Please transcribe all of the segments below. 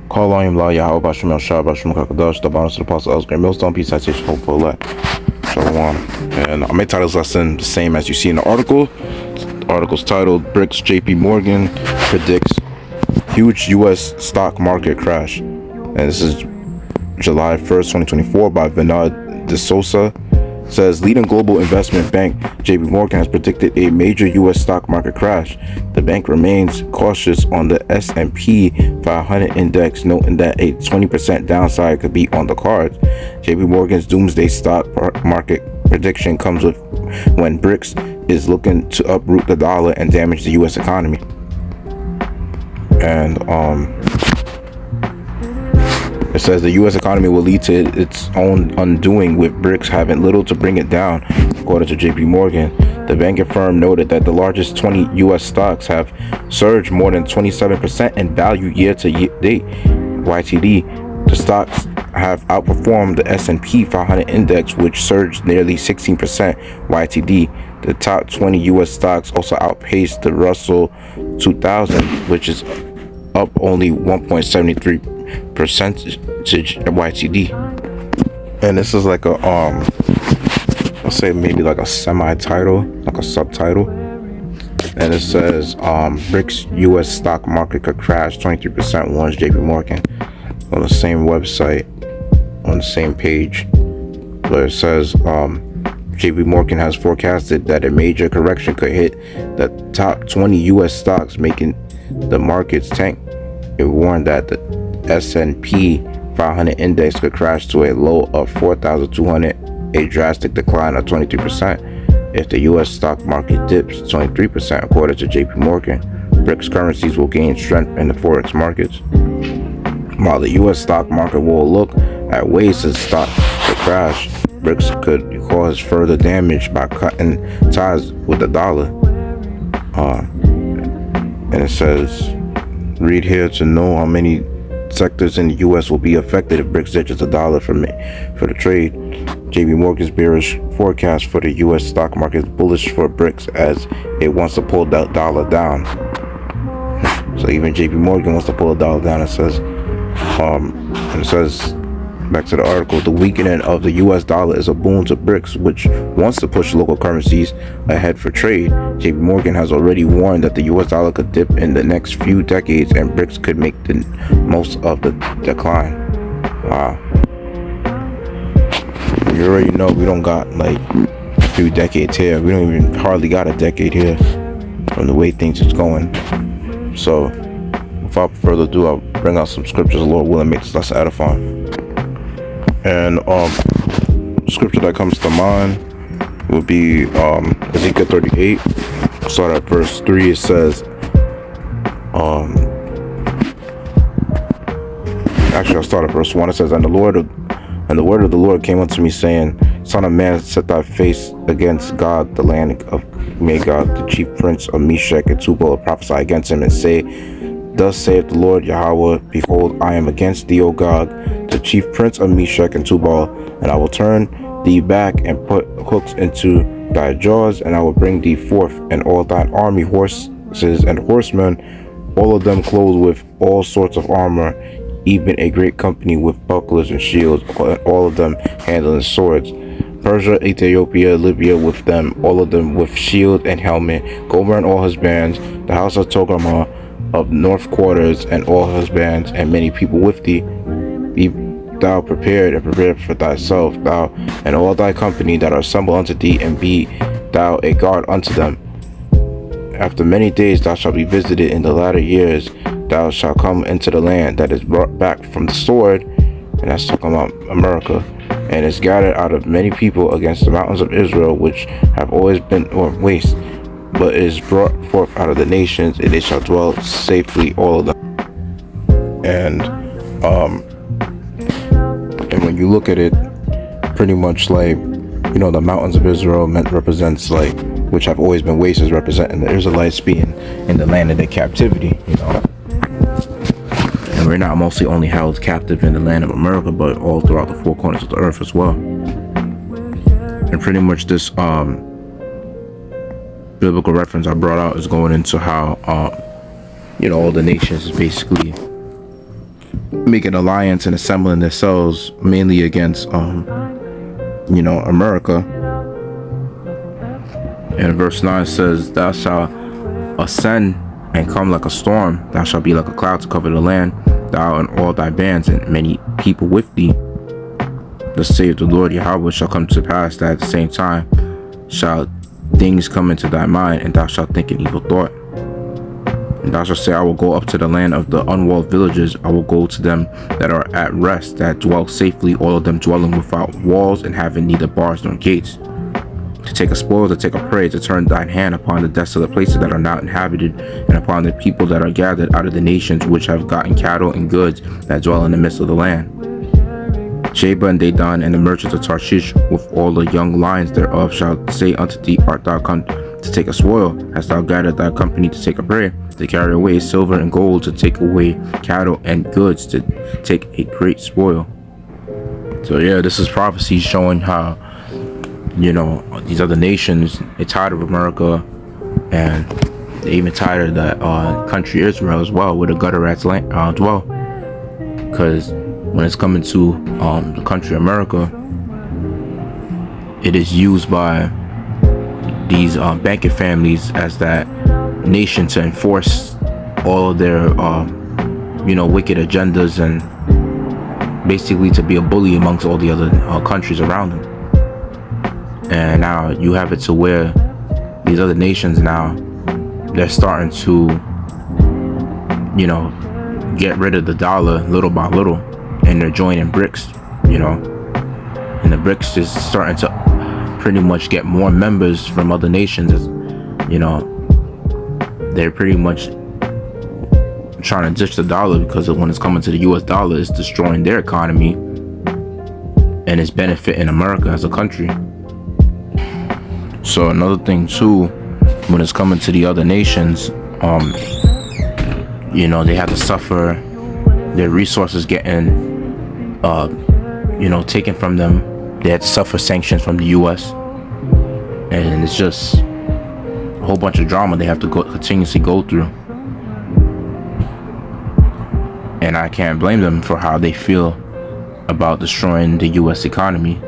Call on him, La Yahweh, Bashim El Shah, Bashim Kakadash, the bonus of the Apostle Elsgrim, Millstone, Peace, Citation, Hope for Elect. Shalom. And I made titles lesson the same as you see in the article. The article's titled BRICS JP Morgan predicts huge U.S. stock market crash. And this is July 1st, 2024 by Vinod D'Souza. Says leading global investment bank JP Morgan has predicted a major U.S. stock market crash. The bank remains cautious on the S&P 500 index, noting that a 20% downside could be on the cards. JP Morgan's doomsday stock market prediction comes with when BRICS is looking to uproot the dollar and damage the U.S. economy. And it says the U.S. economy will lead to its own undoing, with BRICS having little to bring it down, according to JP Morgan. The banking firm noted that the largest 20 U.S. stocks have surged more than 27% in value year-to-date, YTD. The stocks have outperformed the S&P 500 index, which surged nearly 16% YTD. The top 20 U.S. stocks also outpaced the Russell 2000, which is up only 1.73% YTD. And this is like a I'll say maybe like a semi-title, like a subtitle. And it says BRICS US stock market could crash 23%, warns JP Morgan, on the same website, on the same page. But it says JP Morgan has forecasted that a major correction could hit the top 20 US stocks, making the markets tank. It warned that the S&P 500 index could crash to a low of 4,200, a drastic decline of 23%. If the U.S. stock market dips 23%, according to JP Morgan, BRICS currencies will gain strength in the forex markets. While the U.S. stock market will look at ways to stop the crash, BRICS could cause further damage by cutting ties with the dollar. And it says, read here to know how many sectors in the U.S. will be affected if BRICS ditches the dollar for the trade. JP Morgan's bearish forecast for the U.S. stock market is bullish for BRICS, as it wants to pull that dollar down. So even JP Morgan wants to pull the dollar down. It says, back to the article, the weakening of the U.S. dollar is a boon to BRICS, which wants to push local currencies ahead for trade. JP Morgan has already warned that the U.S. dollar could dip in the next few decades, and BRICS could make the most of the decline. Wow. You already know we don't got like a few decades here. We don't even hardly got a decade here from the way things is going. So without further ado, I'll bring out some scriptures. The Lord willing, make this lesson edifying. And scripture that comes to mind would be Ezekiel 38. Start at verse 3. It says, actually I'll start at verse 1. It says, and the word of the Lord came unto me, saying, Son of man, set thy face against Gog, the land of Magog, the chief prince of Meshech and Tubal, prophesy against him, and say, Thus saith the Lord Yahweh, behold, I am against thee, O Gog, the chief prince of Meshech and Tubal, and I will turn thee back and put hooks into thy jaws, and I will bring thee forth, and all thine army, horses and horsemen, all of them clothed with all sorts of armor, even a great company with bucklers and shields, all of them handling swords. Persia, Ethiopia, Libya with them, all of them with shield and helmet, Gomer and all his bands, the house of Togarmah of north quarters and all his bands, and many people with thee. Be thou prepared and prepared for thyself, thou and all thy company that are assembled unto thee, and be thou a guard unto them. After many days thou shalt be visited in the latter years. Thou shalt come into the land that is brought back from the sword, and that's talking about America, and is gathered out of many people against the mountains of Israel, which have always been waste, but is brought forth out of the nations, and they shall dwell safely, all of them. And when you look at it, pretty much like, you know, the mountains of Israel represents like, which have always been waste, is representing the Israelites being in the land of their captivity, you know. And we're not mostly only held captive in the land of America, but all throughout the four corners of the earth as well. And pretty much this biblical reference I brought out is going into how you know, all the nations is basically make an alliance and assembling themselves mainly against America. And verse 9 says, thou shalt ascend and come like a storm, thou shalt be like a cloud to cover the land, thou and all thy bands and many people with thee. Thus saith the Lord Yahweh, shall come to pass that at the same time shall things come into thy mind, and thou shalt think an evil thought. And thou shalt say, I will go up to the land of the unwalled villages, I will go to them that are at rest, that dwell safely, all of them dwelling without walls and having neither bars nor gates. To take a spoil, to take a prey, to turn thine hand upon the desolate places that are not inhabited, and upon the people that are gathered out of the nations which have gotten cattle and goods that dwell in the midst of the land. Sheba and Dedan and the merchants of Tarshish with all the young lions thereof shall say unto thee, art thou come to take a spoil? Hast thou gathered thy company to take a prey, to carry away silver and gold, to take away cattle and goods, to take a great spoil? So yeah, this is prophecy showing how these other nations, they're tired of America, and they even tired of that country Israel as well, where the gutter rats dwell. Because when it's coming to the country America, it is used by these banking families as that nation to enforce all of their wicked agendas, and basically to be a bully amongst all the other countries around them. And now you have it to where these other nations now, they're starting to get rid of the dollar little by little, and they're joining BRICS, and the BRICS is starting to pretty much get more members from other nations. They're pretty much trying to ditch the dollar, because when it's coming to the US dollar, it's destroying their economy and it's benefiting America as a country. So another thing too, when it's coming to the other nations, they have to suffer their resources getting taken from them. They had to suffer sanctions from the US, and it's just a whole bunch of drama they have to continuously go through. And I can't blame them for how they feel about destroying the US economy.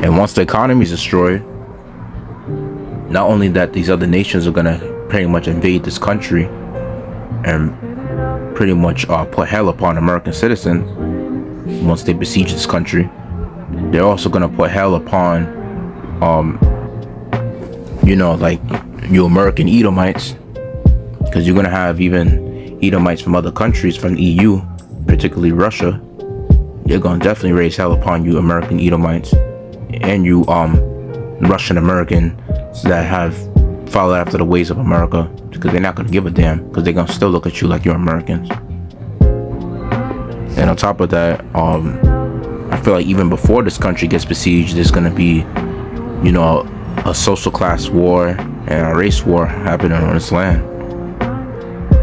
And once the economy is destroyed, not only that these other nations are gonna pretty much invade this country and pretty much put hell upon American citizens once they besiege this country, they're also gonna put hell upon you American Edomites, because you're gonna have even Edomites from other countries, from the EU, particularly Russia. They're gonna definitely raise hell upon you American Edomites, and you Russian Americans that have followed after the ways of America, because they're not going to give a damn, because they're going to still look at you like you're Americans. And on top of that, I feel like even before this country gets besieged, there's going to be a social class war and a race war happening on this land.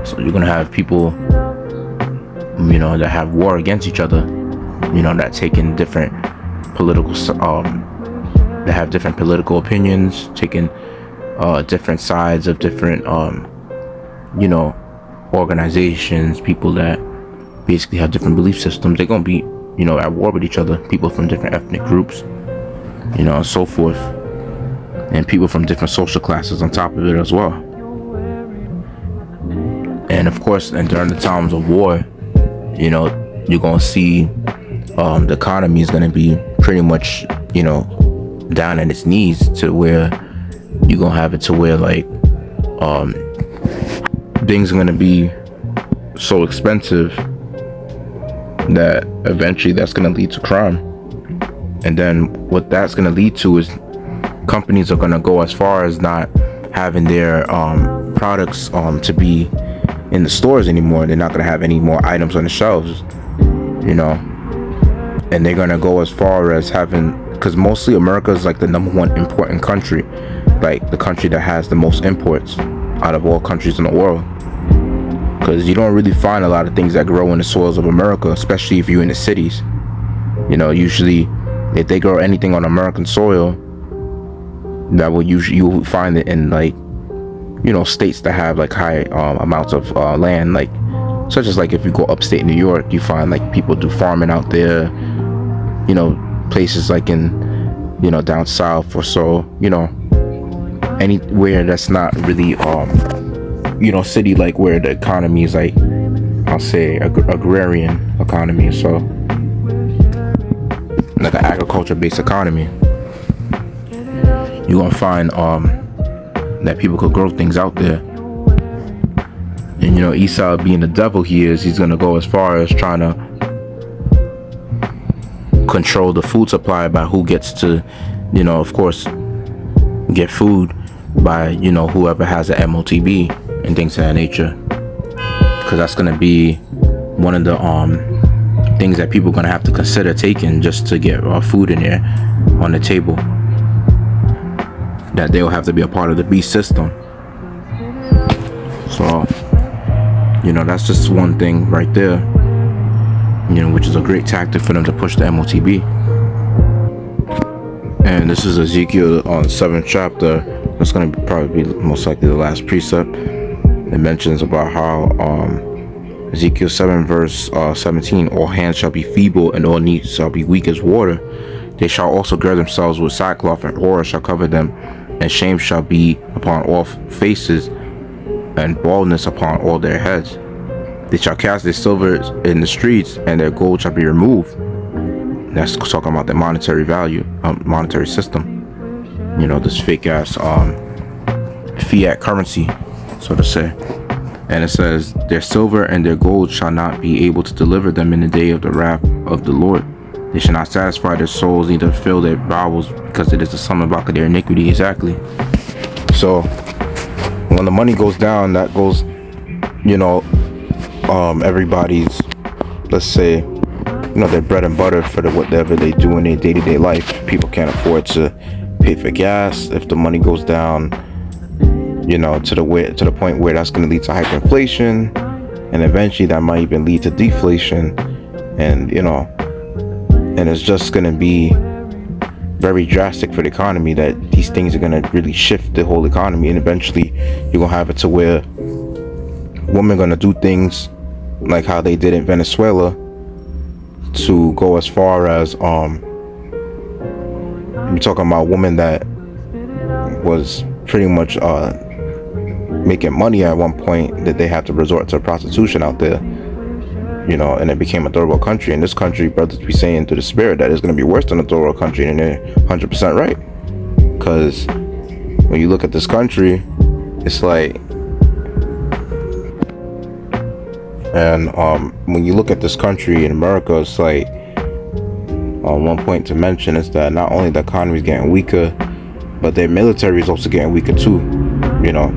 So you're going to have people that have war against each other, that taking different political that have different political opinions, taking different sides of different organizations, people that basically have different belief systems. They're gonna be at war with each other, people from different ethnic groups, and so forth, and people from different social classes on top of it as well. And of course, and during the times of war, you're gonna see the economy is gonna be pretty much down at its knees, to where you're gonna have it to where things are gonna be so expensive that eventually that's gonna lead to crime. And then what that's gonna lead to is companies are gonna go as far as not having their products to be in the stores anymore. They're not gonna have any more items on the shelves, and they're gonna go as far as having, because mostly America is like the number one importing country, like the country that has the most imports out of all countries in the world, because you don't really find a lot of things that grow in the soils of America, especially if you're in the cities. Usually if they grow anything on American soil, that will usually, you will find it in states that have high amounts of land, like such as like if you go upstate New York, you find like people do farming out there, you know, places like in, you know, down south or so, you know, anywhere that's not really you know, city, like where the economy is like, I'll say agrarian economy, so like an agriculture based economy, you're gonna find that people could grow things out there. And you know, Esau, being the devil he is, he's gonna go as far as trying to control the food supply by who gets to, you know, of course, get food by, you know, whoever has an MOTB and things of that nature, because that's gonna be one of the things that people are gonna have to consider taking just to get food in there on the table, that they'll have to be a part of the beast system. So, you know, that's just one thing right there, you know, which is a great tactic for them to push the MOTB. And this is Ezekiel 7th chapter. That's going to probably be most likely the last precept. It mentions about how Ezekiel 7 verse 17, all hands shall be feeble and all knees shall be weak as water. They shall also gird themselves with sackcloth, and horror shall cover them, and shame shall be upon all faces, and baldness upon all their heads. They shall cast their silver in the streets, and their gold shall be removed. That's talking about the monetary value, monetary system. You know, this fake ass fiat currency, so to say. And it says, their silver and their gold shall not be able to deliver them in the day of the wrath of the Lord. They shall not satisfy their souls, neither fill their bowels, because it is the sum of their iniquity. Exactly. So when the money goes down, that goes, you know, everybody's, let's say, you know, their bread and butter for whatever they do in their day-to-day life. People can't afford to pay for gas. If the money goes down, you know, to the point where that's going to lead to hyperinflation, and eventually that might even lead to deflation, and you know, and it's just going to be very drastic for the economy, that these things are going to really shift the whole economy. And eventually you're going to have it to where women are going to do things like how they did in Venezuela, to go as far as we're talking about women that was pretty much making money at one point, that they had to resort to prostitution out there, you know, and it became a third world country. And this country, brothers be saying through the spirit that it's going to be worse than a third world country, and they're 100% right. Because when you look at this country, it's like, and when you look at this country in America, it's like, one point to mention is that not only the economy is getting weaker, but their military is also getting weaker too. You know,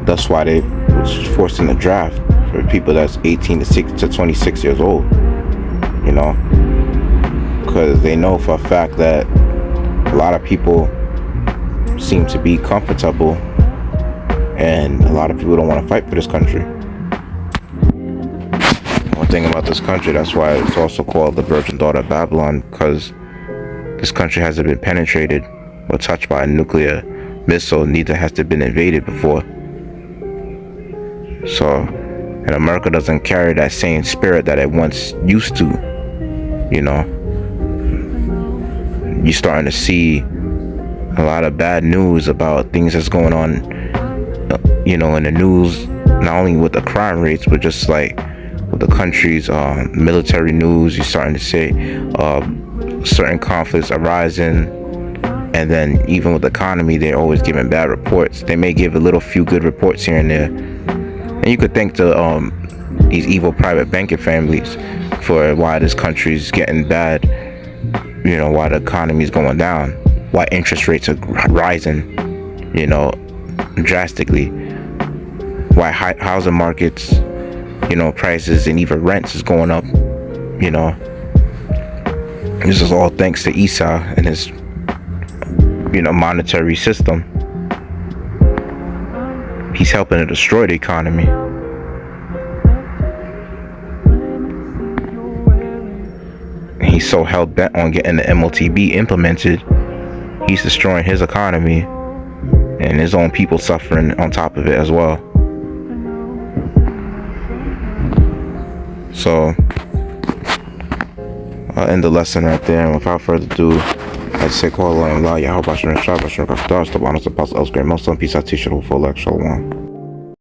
that's why they was forced in the draft for people that's 18 to 26 years old. You know, because they know for a fact that a lot of people seem to be comfortable, and a lot of people don't want to fight for this country. One thing about this country, that's why it's also called the Virgin Daughter of Babylon, because this country hasn't been penetrated or touched by a nuclear missile, neither has it been invaded before. So, and America doesn't carry that same spirit that it once used to. You know, you're starting to see a lot of bad news about things that's going on, you know, in the news, not only with the crime rates, but just like with the country's military news. You're starting to say certain conflicts arising, and then even with the economy, they're always giving bad reports. They may give a little few good reports here and there, and you could thank these evil private banking families for why this country's getting bad, you know, why the economy's going down, why interest rates are rising, you know, drastically, why housing markets, you know, prices and even rents is going up. You know, this is all thanks to Esau and his, you know, monetary system. He's helping to destroy the economy. He's so hell-bent on getting the MOTB implemented, he's destroying his economy, and his own people suffering on top of it as well. So I'll end the lesson right there, and without further ado, I'd say call Allah, Yahweh Bashar and Shah Bashar Kaftar, Stabanos, Apostle Elsgray, Muslim, peace, I teach you the full lecture. Shalom.